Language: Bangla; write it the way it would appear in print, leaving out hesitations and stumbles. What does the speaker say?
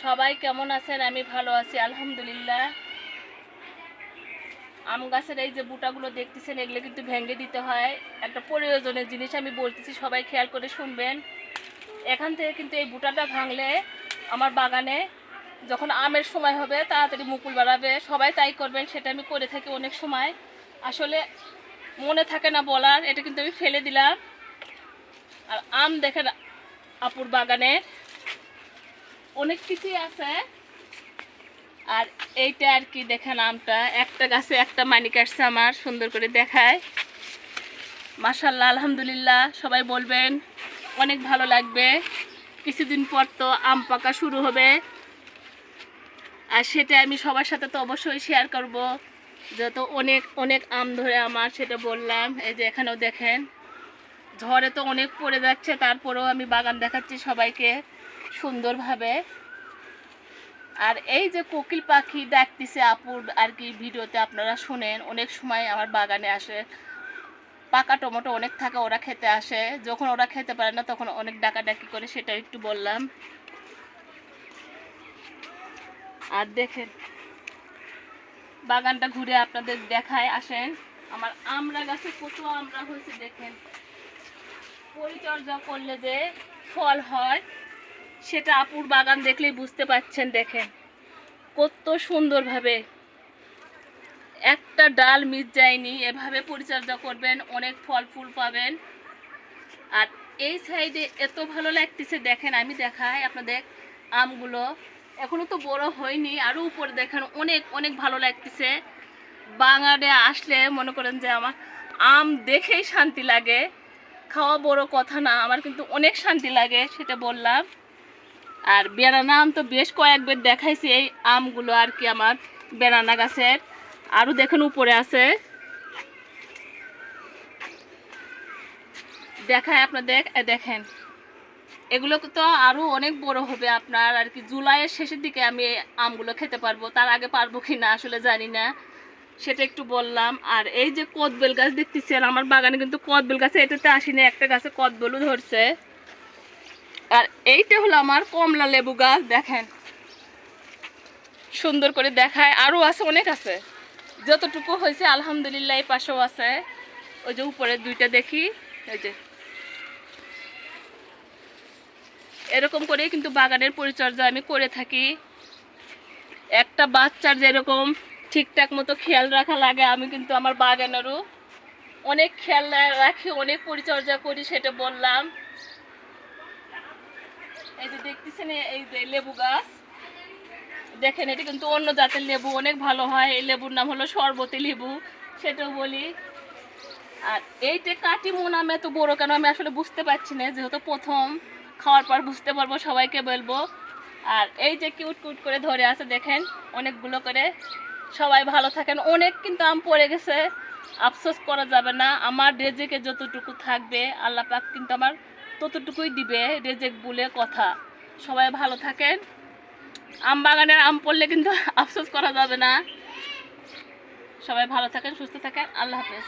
সবাই কেমন আছেন? আমি ভালো আছি আলহামদুলিল্লাহ। আম গাছের এই যে বুটাগুলো দেখতেছেন, এগুলো কিন্তু ভেঙে দিতে হয়। একটা প্রয়োজনীয় জিনিস আমি বলতেছি, সবাই খেয়াল করে শুনবেন। এখান থেকে কিন্তু এই বুটাটা ভাঙলে আমার বাগানে যখন আমের সময় হবে তাড়াতাড়ি মুকুল বাড়াবে। সবাই তাই করবেন, সেটা আমি করে থাকি অনেক সময়। আসলে মনে থাকে না বলার, এটা কিন্তু আমি ফেলে দিলাম। আর আম দেখেন আপুর বাগানে অনেক কিছুই আছে। আর এইটা আর কি দেখেন, আমটা একটা গাছে একটা মানিক আসছে আমার, সুন্দর করে দেখায়। মাশাআল্লাহ আলহামদুলিল্লাহ। সবাই বলবেন, অনেক ভালো লাগবে। কিছুদিন পর তো আম পাকা শুরু হবে, আর সেটা আমি সবার সাথে তো অবশ্যই শেয়ার করব। যত অনেক অনেক আম ধরে আমার, সেটা বললাম। এই যে এখানেও দেখেন, ঝড়ে তো অনেক পড়ে যাচ্ছে, তারপরেও আমি বাগান দেখাচ্ছি সবাইকে সুন্দরভাবে। আর এই যে কোকিল পাখি ডাকতেছে আপুর আর কি, ভিডিওতে আপনারা শোনেন। অনেক সময় আমার বাগানে আসে, পাকা টমেটো অনেক থাকে, ওরা খেতে আসে। যখন ওরা খেতে পারে না তখন অনেক ডাকাডাকি করে, সেটা একটু বললাম। আর দেখেন বাগানটা ঘুরে আপনাদের দেখায়, আসেন। আমার আমড়া গাছে কত আমড়া হয়েছে দেখেন। পরিচর্যা করলে যে ফল হয় সেটা আপুর বাগান দেখলেই বুঝতে পারছেন। দেখেন কত সুন্দরভাবে, একটা ডাল মিস যায়নি। এভাবে পরিচর্যা করবেন, অনেক ফল ফুল পাবেন। আর এই সাইডে এত ভালো লাগতেছে দেখেন, আমি দেখাই আপনাদের। আমগুলো এখনো তো বড় হয়নি, আরও উপরে দেখেন অনেক অনেক ভালো লাগতেছে। বাগানে আসলে মনে করেন যে আমার আম দেখেই শান্তি লাগে। খাওয়া বড় কথা না, আমার কিন্তু অনেক শান্তি লাগে, সেটা বললাম। আর বেড়ানা আম তো বেশ কয়েকবার দেখাইছি, এই আমগুলো আর কি আমার বেড়ানা গাছের। আরও দেখেন উপরে আছে, দেখায় আপনাদের। দেখেন এগুলো তো আরও অনেক বড় হবে আপনার আর কি। জুলাইয়ের শেষের দিকে আমি এই আমগুলো খেতে পারবো, তার আগে পারবো কি না আসলে জানি না, সেটা একটু বললাম। আর এই যে কদবেল গাছ দেখতেছেন আমার বাগানে, কিন্তু কদবেল গাছে এটাতে আসেনি, একটা গাছে কদবেলও ধরছে। আর এইটা হলো আমার কমলা লেবু গাছ, দেখেন সুন্দর করে দেখায়। আরও আছে, অনেক আছে, যতটুকু হয়েছে আলহামদুলিল্লাহ। এই পাশেও আছে, ওই যে উপরে দুইটা দেখি, এই যে এরকম করেই কিন্তু বাগানের পরিচর্যা আমি করে থাকি। একটা বাচ্চার যেরকম ঠিকঠাক মতো খেয়াল রাখা লাগে, আমি কিন্তু আমার বাগানেরও অনেক খেয়াল রাখি, অনেক পরিচর্যা করি, সেটা বললাম। এই যে দেখতেছেন, এই যে লেবু গাছ দেখেন, এটা কিন্তু অন্য জাতের লেবু, অনেক ভালো হয়। এই লেবুর নাম হলো শরবতী লেবু, সেটাও বলি। আর এইটা কাটিমন আম এত বড় কেন আমি আসলে বুঝতে পারছি না, যেহেতু প্রথম, খাওয়ার পর বুঝতে পারবো, সবাইকে বলবো। আর এই যে কিউট কিউট করে ধরে আছে দেখেন, অনেকগুলো করে। সবাই ভালো থাকেন। অনেক কিন্তু আম পড়ে গেছে, আফসোস করা যাবে না। আমার রেজেকে যতটুকু থাকবে আল্লাহ পাক কিন্তু আমার ততটুকুই দিবে, রেজেক বলে কথা। সবাই ভালো থাকেন। আম বাগানের আম পড়লে কিন্তু আফসোস করা যাবে না। সবাই ভালো থাকেন, সুস্থ থাকেন। আল্লাহ হাফেজ।